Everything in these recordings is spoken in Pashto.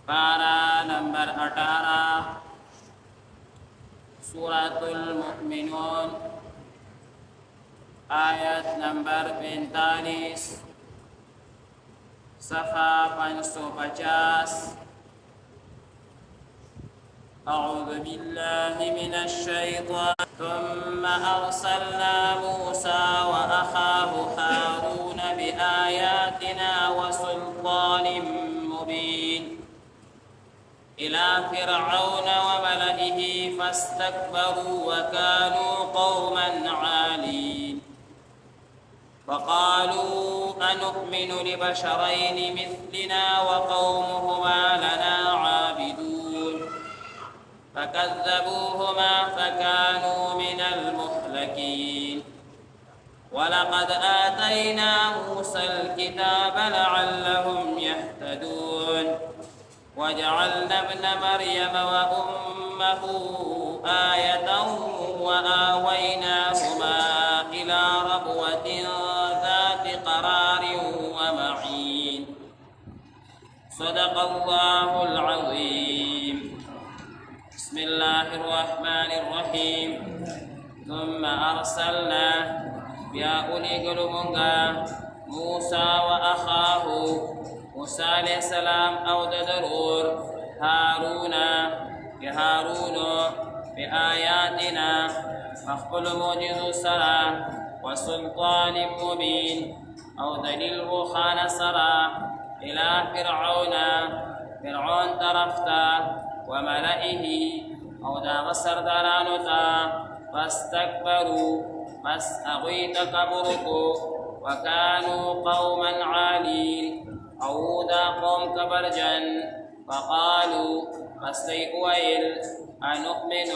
पारा नंबर 18 सूरतुल मुमिनून आयत नंबर 45 सफ़ा 550 أعوذ بالله من الشيطان ثم أرسلنا موسى وأخاه هارون بآياتنا وسلطان مبين إلى فرعون وملئه فاستكبروا وكانوا قوما عالين وقالوا أنؤمن لبشرين مثلنا وقومهما لنا عابدون فكذبوهما فكانوا من المهلكين ولقد آتينا موسى الكتاب لعلهم يهتدون وجعلنا ابن مريم وأمه آية وآويناهما إلى ربوة ذات قرار ومعين صدق الله العظيم بسم الله الرحمن الرحيم ثم أرسلنا يا أولي قلوبنا موسى وأخاه موسى عليه السلام أو ضرور هارون بهارون بآياتنا مخبل موجز سرا وسلطان مبين أو دليل خان سرا إلى فرعون طرفتا وملئه أو داغ سردارانتا فاستكبروا بس أغوي تكبركو وكانوا قوما عالين أو دا قوم كبرجن فقالوا فاستيقويل أنؤمن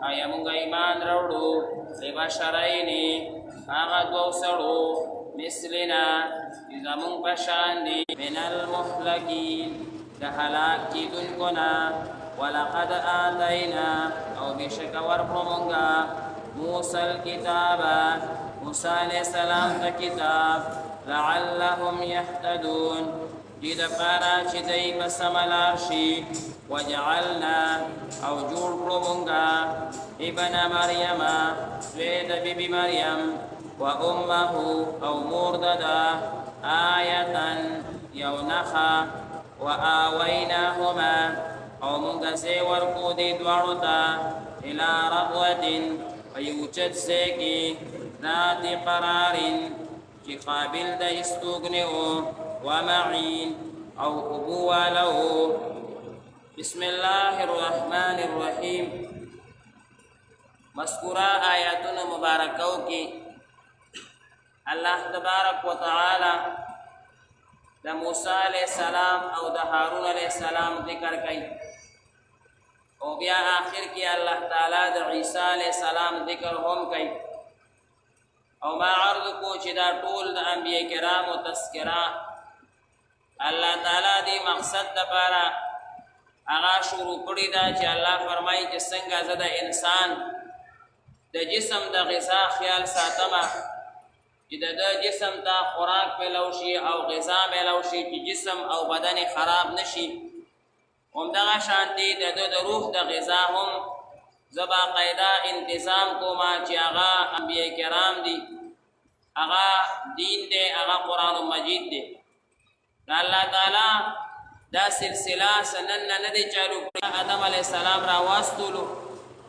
أيمون إيمان رودو لبشرين أغد وسرو مثلنا إذا من بشاندي من المهلكين كهلاك دنكنا ولقد آتينا أو بشك ورقمنا موسى الكتاب موسى عليه السلام كتاب لعلهم يهتدون جد فارا شدي بسملاشي وجعلنا أو جور قرمنا ابن مريم سويد ببي مريم وأمه أو مرددا آية يونخا وآويناهما أو منقسي ورقودي دوارتا إلى ربوة ويوجد سيكي ذات قرار کی قابل دا استغنیو ومعین او ابوا له بسم الله الرحمن الرحیم مذکورہ آیاتون مبارکو کی اللہ تبارک و تعالی دا موسیٰ علیہ السلام او دا ہارون علیہ السلام ذکر کئی او بیا آخر کی اللہ تعالی دا عیسیٰ علیہ السلام ذکر ہم کئی او ما عرض کو چې دا ټول د انبیاء کرامو تذکرہ الله تعالی دی مقصد د پاره هغه شروع کړی دا چې الله فرمایي چې څنګه زه د انسان د جسم د غذا خیال ساتم چې د جسم ته خوراک ملو شي او غذا ملو شي چې جسم او بدن خراب نشي همدغه شان دی د روح د غذا هم زبا قاعده انتظام کوما چې هغه انبیاء کرام دي هغه دین دی هغه قرآن مجید دی الله تعالی دا سلسله سنن نه دی چالو آدم علیه السلام را واستولو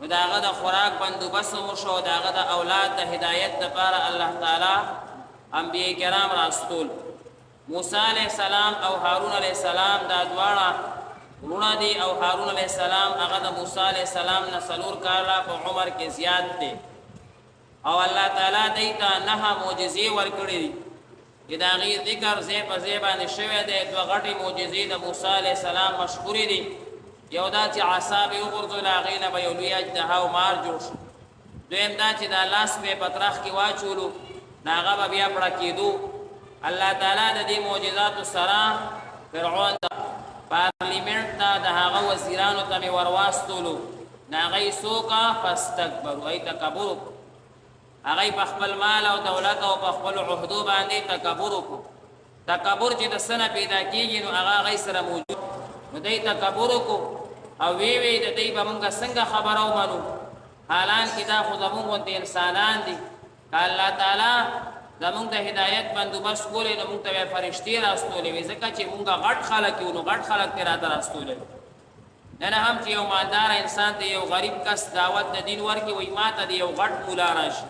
داغه د خوراک بندوبست وشو داغه د اولاد د هدایت لپاره الله تعالی انبیاء کرام راستول موسی علیه السلام او هارون علیه السلام دا دواړه ورونه دي او هارون علیہ السلام هغه د موسی علیہ السلام نه څلور کاله په عمر کې زیات دي او الله تعالی دیتا نه معجزې ورکړي دي چې دا غي ذکر زې په زې باندې شوی دی دوه غټي معجزې د موسی علیہ السلام مشهورې دي یو دا چې عصا به وغورځول هغې نه به یو لوی اژدها او مار جوړ شو دویم دا چې دا لاس به پترخ کې واچولو هغه به بیا پړه کېدو الله تعالی د دې معجزاتو سره فرعون پارلیمنت ته د هغه وزیرانو ته مې ورواستولو نه هغوی څوکه فاستکبرو هغوی تکبر وکړو هغوی په خپل مال او دولت او په خپلو عهدو باندې تکبر وکړو تکبر چې د څه نه پیدا کېږي نو هغه هغوی سره موجود نو دی تکبر کو او وی د دی به مونږه څنګه خبره ومنو حالان کې دا خو زمونږ غوندې انسانان دي که الله تعالی زمونږ د هدایت بندوبست کولی نو مونږ ته به فرشتې راستولی وي ځکه چې مونږه غټ خلک یو نو غټ خلک ترې راته راستولی نه هم چې یو مالدار انسان ته یو غریب کس دعوت د دین ورکړي وایي ما ته د یو غټ مولا راشي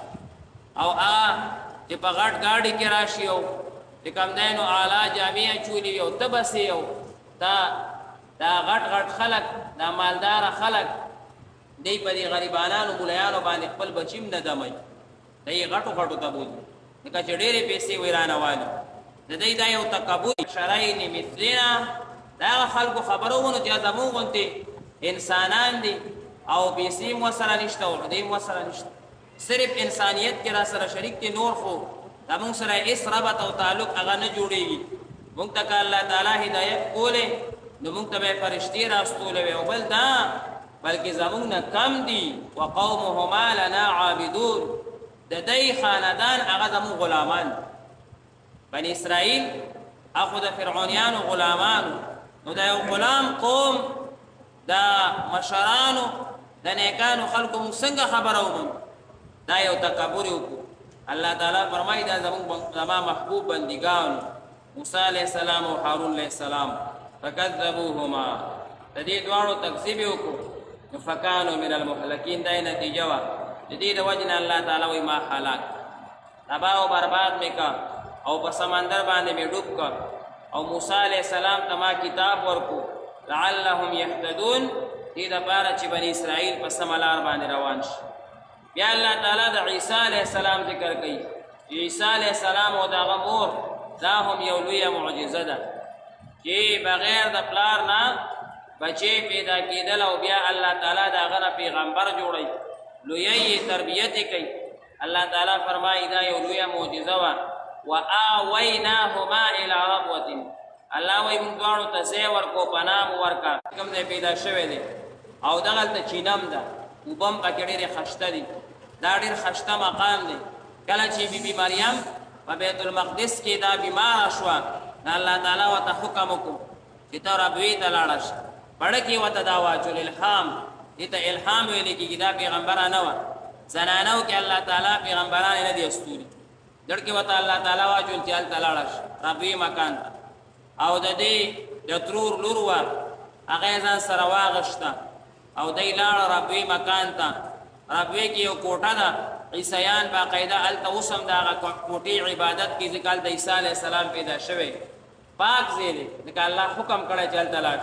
او هغه چې په غټ ګاډي کې راشي او چې کوم دی نو اعلی جامې اچولي وي او ته بس یو دا غټ غټ خلک دا مالداره خلک دی په دې غریبانانو مولایانو باندې خپل بچیم نه دموي دی غټو غټو ته بولي ځکه چې ډېرې پیسې ویرانه والي د دی دا یو تکبر شرعین مثلنا دا هغه خلکو خبرو ونه چې زمونږ غوندې انسانان دي او پیسې هم ورسره نشته او خدای هم ورسره نشته صرف انسانیت کې را سره شریک دي نور خو زمونږ سره هېڅ ربط او تعلق هغه نه جوړېږي مونږ ته که الله تعالی هدایت کولی نو مونږ ته به یې فرشتې راستولی وی او بل دا بلکې زمونږ نه کم دي وقومهما لنا عابدون د دی خاندان هغه زمونږ غلامان بني اسرائیل هغه د فرعونیانو غلامانو نو دا یو غلام قوم دا مشرانو د نیکانو خلکو مونږ څنګه خبره ومنو دا یو تکبر وکړو الله تعالی فرمایي دا زما محبوب بندګانو موسی علیه السلام او هارون علیه السلام فکذبوهما د دې دواړو تکذیب وکړو نو فکانو من المهلکین دا نتیجه وه د دې د وجې نه الله تعالی وایي ما هلاک تباه او برباد مې کا او په سمندر باندې مې ډوب کا او موسی علیه السلام ته ما کتاب ورکو لعلهم یهتدون دې دپاره چې بني اسرائیل په سمه لار باندې روان شي بیا الله تعالی د عیسی علیه السلام ذکر کوي عیسی علیه السلام او د هغه مور دا هم یو لویه معجزه ده چې بغیر د پلار نه بچې پیدا کېدل او بیا الله تعالی د هغه نه پیغمبر جوړوي لویه تربیت یې کوي الله تعالی فرمایي دا یو لویه معجزه وه وآویناهما الی ربوة الله وایي موږ دواړو ته ځای ورکو پناه مو ورکړه کوم ځای پیدا شوی دی او دغلته چینم ده اوبه هم پکې ډېرې خشته دي دا ډېر خشته مقام دی کله چې بیبي مریم په بیت المقدس کې دا بیماره شوه نو الله تعالی ورته حکم وکړو چې ته ربوي ته لاړه شه پړه کې ورته دا واچول الهام دې ته الهام ویلې کېږي دا پیغمبره نه وه زنانو کې الله تعالی پیغمبران نه دي استوري دړ کې ورته الله تعالی واچول چې هلته لاړه شه ربوي مکان ته او د دې د ترور لور وه هغه یې ځان سره واغشته او دی لاړه ربوي مکان ته ربوي کې یو کوټه ده عیسیان باقاعده هلته اوس هم د هغه کوټې عبادت کې ځکه هلته عیسی علیه السلام پیدا شوی پاک ځای دی ځکه الله حکم کړی چې هلته لاړ